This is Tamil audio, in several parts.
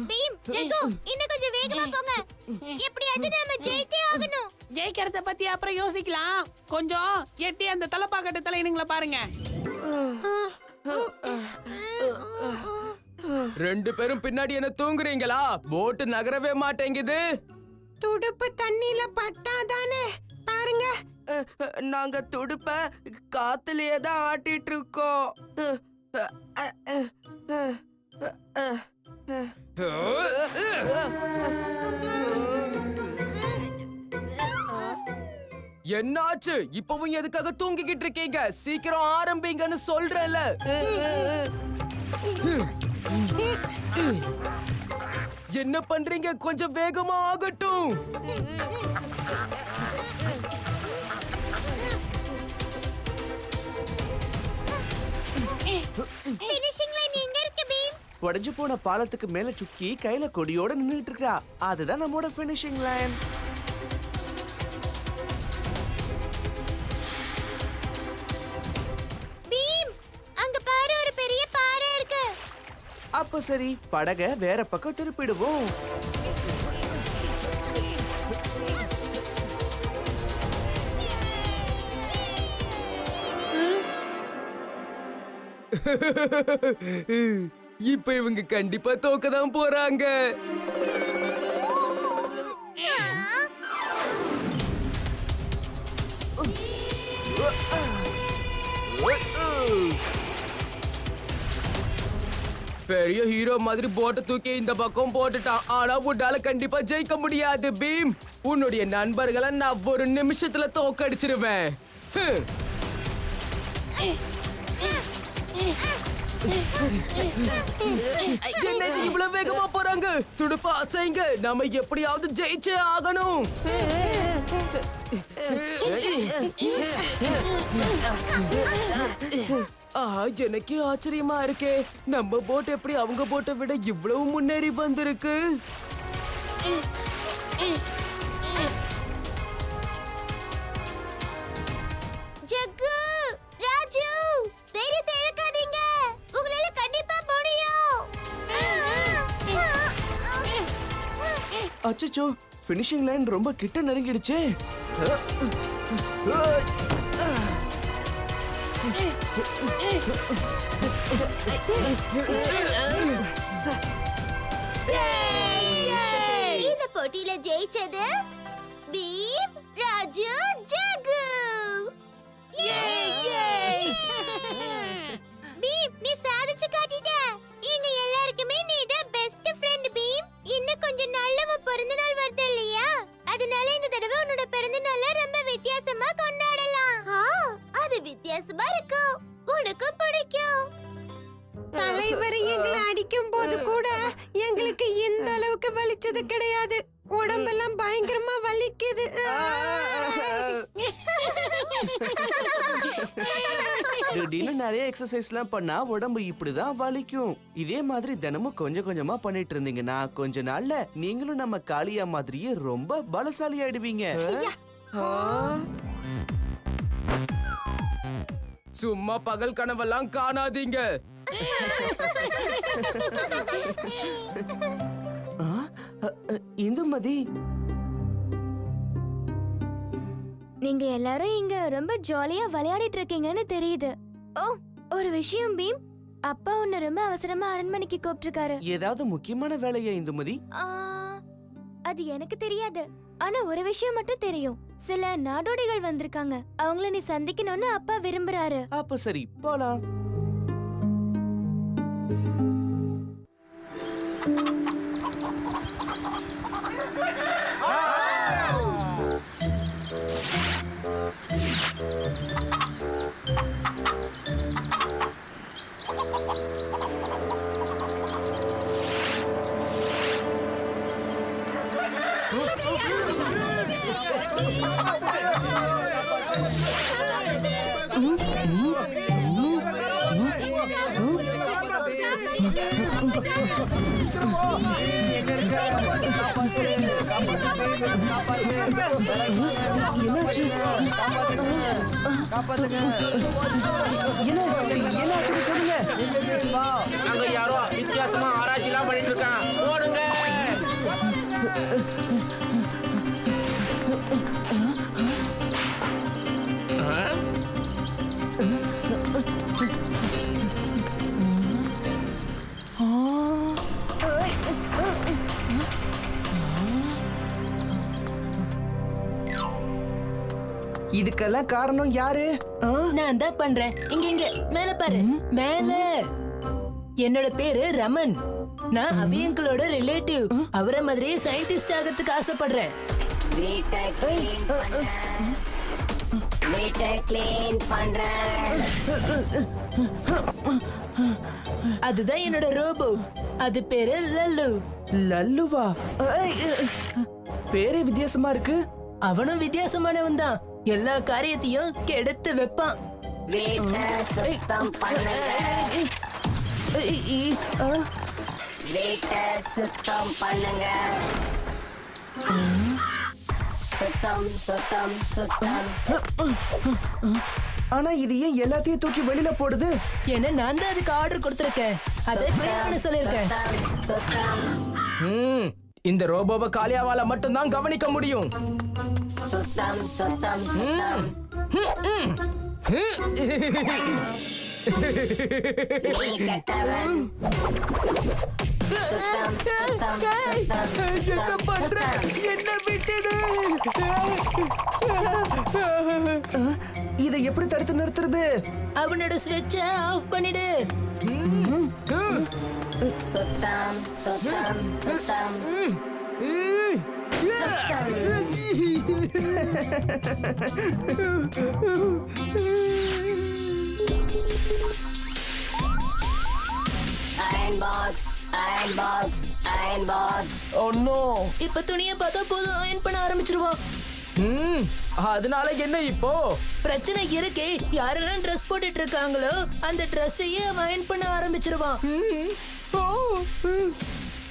பீம் ஜெகு இன்னும் கொஞ்சம் வேகமா போங்க. எப்படியாவது நாம ஜெயிச்சே ஆகணும். ஜெயிக்கிறத பத்தி அப்புறம் யோசிக்கலாம். கொஞ்சம் எட்டி அந்த தலப்பாக்கட்டு தலையினுங்கள பாருங்க. ரெண்டு பேரும் பின்னாடி என்ன தூங்குறீங்களா? போட்டு நகரவே மாட்டேங்குது. துடுப்பு தண்ணில பட்டாதானே பாருங்க. நாங்க துடுப்ப காத்துலயே தான் ஆட்டிட்டு இருக்கோம். என்னாச்சு? இப்பவும் எதுக்காக தூங்கிக்கிட்டு இருக்கீங்க? சீக்கிரம் ஆரம்பிங்கன்னு சொல்றேன்ல. என்ன பண்றீங்க? கொஞ்சம் வேகமா ஆகட்டும். ஃபினிஷிங் லைன் எங்க இருக்கு பீம்? உடைஞ்சு போன பாலத்துக்கு மேல சுக்கி கையில கொடியோட நின்னுட்டு இருக்கா. அதுதான் நம்மோட ஃபினிஷிங் லைன். பீம் அங்க பாரு, ஒரு பெரிய பாறை இருக்கு. அப்ப சரி, படகை வேற பக்கம் திருப்பிடுவோம். இப்ப இவங்க கண்டிப்பா தோக்கதான் போறாங்க. பெரிய ஹீரோ மாதிரி போட்டை தூக்கி இந்த பக்கம் போட்டுட்டான். ஆனா உன்னால கண்டிப்பா ஜெயிக்க முடியாது பீம். உன்னுடைய நண்பர்களை நான் ஒரு நிமிஷத்துல தோக்கடிச்சிருவேன். என்ன இவ்வளவு வேகமா போறாங்க? துடுப்ப அசைங்க, நாம எப்படியாவது ஜெயிச்சே ஆகணும். எனக்கு ஆச்சரியமா இருக்கே, நம்ம போட் எப்படி அவங்க போட்டை விட இவ்வளவு முன்னேறி வந்திருக்கு. ஜக்கு, ராஜு, தைரியத்தை இழக்காதீங்க. உங்களால கண்டிப்பா முடியும். அச்சச்சோ, ஃபினிஷிங் லைன் ரொம்ப கிட்ட நெருங்கிடுச்சே. இந்த போட்டியில ஜெயிச்சது பீம், ராஜு, ஜகு. பீம், நீ சாதிச்சு காட்டிட்ட. எங்க எல்லாருக்குமே நீ தான் பெஸ்ட் ஃப்ரெண்ட் பீம். இன்னும் கொஞ்ச நாள்ல உன் பிறந்த நாள் வருது இல்லையா? அதனால இந்த தடவை உன்னோட பிறந்த நாளை ரொம்ப வித்தியாசமா கொண்டாடலாம். அது வித்தியாசமா இருக்கும், உனக்கு பிடிக்கும். தலைவர் எங்களை அடிக்கும் போது கூட எங்களுக்கு இந்த அளவுக்கு வலிச்சது கிடையாது. உடம்பெல்லாம் பயங்கரமா வலிக்குது. திடீர்னு நிறைய எக்ஸசைஸ்லாம் பண்ணா உடம்பு இப்படிதான் வலிக்கும். இதே மாதிரி தினமும் கொஞ்சம் கொஞ்சமா பண்ணிட்டு இருந்தீங்கன்னா கொஞ்ச நாள்ல நீங்களும் நம்ம காளியா மாதிரியே ரொம்ப பலசாலி ஆயிடுவீங்க. சும்மா பகல் கனவெல்லாம் காணாதீங்க. இந்துமதி, நீங்க எல்லாரும் இங்க ரொம்ப ஜாலியா விளையாடிட்டு இருக்கீங்கன்னு தெரியுது. ஓ, ஒரு விஷயம் பீம், அப்பா உன்னை ரொம்ப அவசரமா அரண்மனைக்கு கூப்பிட்டிருக்காரு. ஏதாவது முக்கியமான வேலையா இந்துமதி? அது எனக்கு தெரியாது. ஆனா ஒரு விஷயம் மட்டும் தெரியும். சில நாடோடிகள் வந்திருக்காங்க. அவங்கள நீ சந்திக்கணும்னு அப்பா விரும்புறாரு. அப்ப சரி, போலாம். என்னாச்சு? என்னாச்சு சொல்லுங்க. அங்க யாரோ வித்தியாசமா ஆராய்ச்சிலாம் பண்ணிட்டு இதுக்கெல்லாம் காரணம் யாரு? நான் தான் பண்றேன். இங்க இங்க மேல பாரு, மேல. என்னோட பேரு ரமன். நான் அவியங்களோட ரிலேட்டிவ். அவரை மாதிரியே சயின்டிஸ்ட் ஆகிறதுக்கு ஆசைப்படுறேன். அதுதான் என்னோட ரோபோ. அது பேரு லல்லு. லல்லுவா? பேரே வித்தியாசமா இருக்கு. அவனும் வித்தியாசமானவன் தான். எல்லா காரியத்தையும் கெடுத்து வைப்பான். சுத்தம் பண்ணுங்க. சுத்தம் சுத்தம் சுத்தம். ஆனா இது ஏன் எல்லாத்தையும் தூக்கி வெளியில போடுது? ஏன்னா நான் தான் அதுக்கு ஆர்டர் கொடுத்திருக்கேன். அதை ட்ரெயின் பண்ண சொல்லிருக்கேன். சுத்தம் இந்த ரோபோவை காளியாவால மட்டும்தான் கவனிக்க முடியும். சுத்தம் சுத்தம் சுத்தம். நீ கெட்டவன். சுத்தம் சுத்தம் என்ன பண்ற? என்ன விட்டுடு. இதை எப்படி தடுத்து நிறுத்துறது? அவனோட ஸ்விட்ச ஆஃப் பண்ணிடு. சுத்தம் சுத்தம் சுத்தம். Iron box, iron box, iron box. Oh no. இப்ப துணியை பார்த்தா போதும் அயன் பண்ண ஆரம்பிச்சிருவான். அதனால என்ன இப்போ? பிரச்சனை இருக்கே. யாரெல்லாம் ட்ரெஸ் போட்டுட்டு இருக்காங்களோ அந்த ட்ரெஸ்ஸையே அயன் பண்ண ஆரம்பிச்சிருவான்.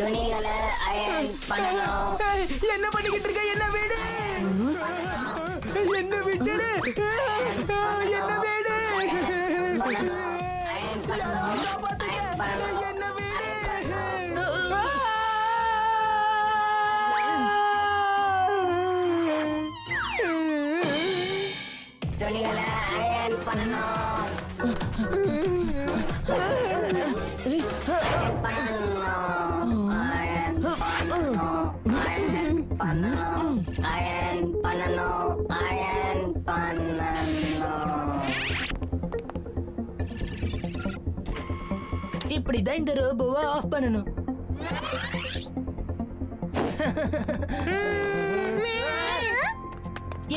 துணிகளை அயன் பண்ணணும். என்ன பண்ணிக்கிட்டு இருக்க? என்ன வீடு? என்ன விட்டுடு. என்ன வீடு? அயன் பண்ணணும். அயன் பண்ணணும். என்ன வீடு? துணிகளை அயன் பண்ணணும். அயன் பண்ணணும். அயன் பண்ணணும். அயன் பண்ணணும். அயன் பண்ணணும். அயன் பண்ணணும். இப்படிதான் இந்த ரோபோவை ஆஃப் பண்ணணும்.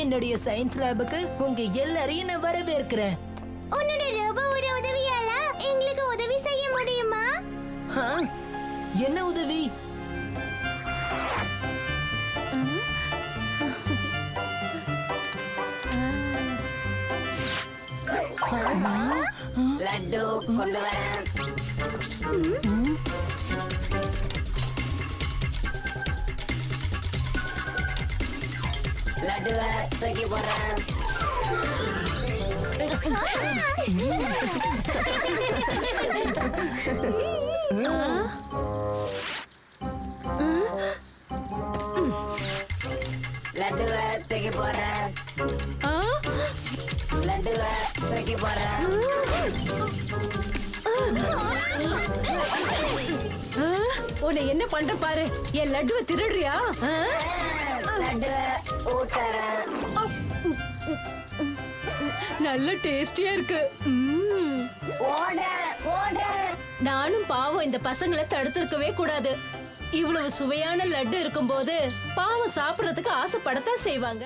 என்னுடைய சயின்ஸ் லேபுக்கு உங்க எல்லாரையும் நான் வரவேற்கிறேன். உன்னோட ரோபோவோட உதவியால எங்களுக்கு உதவி செய்ய முடியுமா? ஆ? என்ன உதவி? லட்டு கொண்டு வரேன். லட்டுவை தூக்கி போடுறேன். லட்டுவை தூக்கி போடுறேன். லட்டுவை தூக்கி போடுறேன். உன்னை என்ன பண்ற பாரு. என் லட்டுவை திருடுறியா? லட்டுவை ஊட்டுறேன். நல்ல டேஸ்டியா இருக்கு. ஓட ஓட. நானும் பாவம் இந்த பசங்களை தடுத்திருக்கவே கூடாது. இவ்வளவு சுவையான லட்டு இருக்கும்போது பாவம் சாப்பிடறதுக்கு ஆசைப்படத்தான் செய்வாங்க.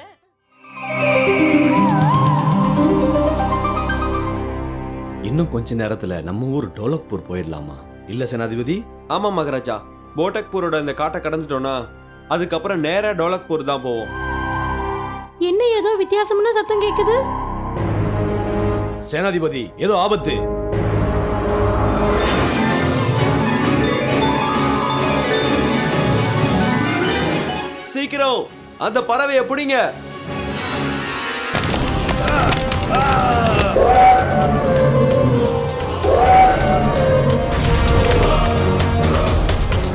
இன்னும் கொஞ்ச நேரத்துல நம்ம ஊர் டோலக்பூர் போயிடலாமா? இல்ல சேனாதிபதி? ஆமா மகாராஜா, போட்டக்பூரோட இந்த காட்டை கடந்துட்டோம்னா அதுக்கப்புறம் நேரா டோலக்பூர் தான் போவோம். என்ன ஏதோ வித்தியாசமான சத்தம் கேக்குது? சேனாதிபதி, ஏதோ ஆபத்து. சீக்கிரம் அந்த பறவையை பிடிங்க.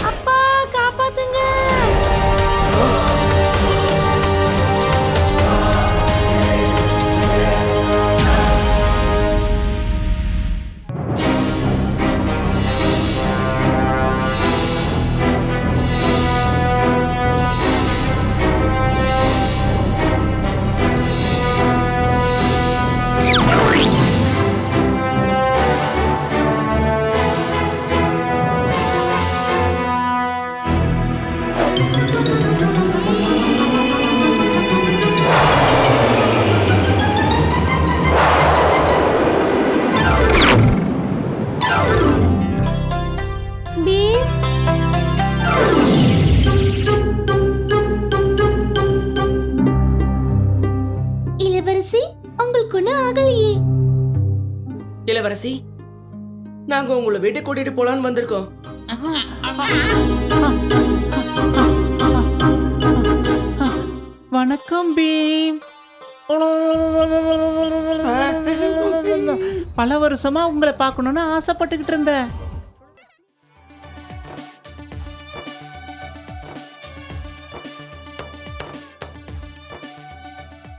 அப்பா காப்பாத்துங்க. இன்னும் ஆகலையே. இளவரசி நாங்க உங்களை வீட்டுக்கு கூட்டிட்டு போலான்னு வந்திருக்கோம். வணக்கம் பீம். பல வருஷமா உங்களை பார்க்கணும்னு ஆசைப்பட்டுக்கிட்டு இருந்தேன்.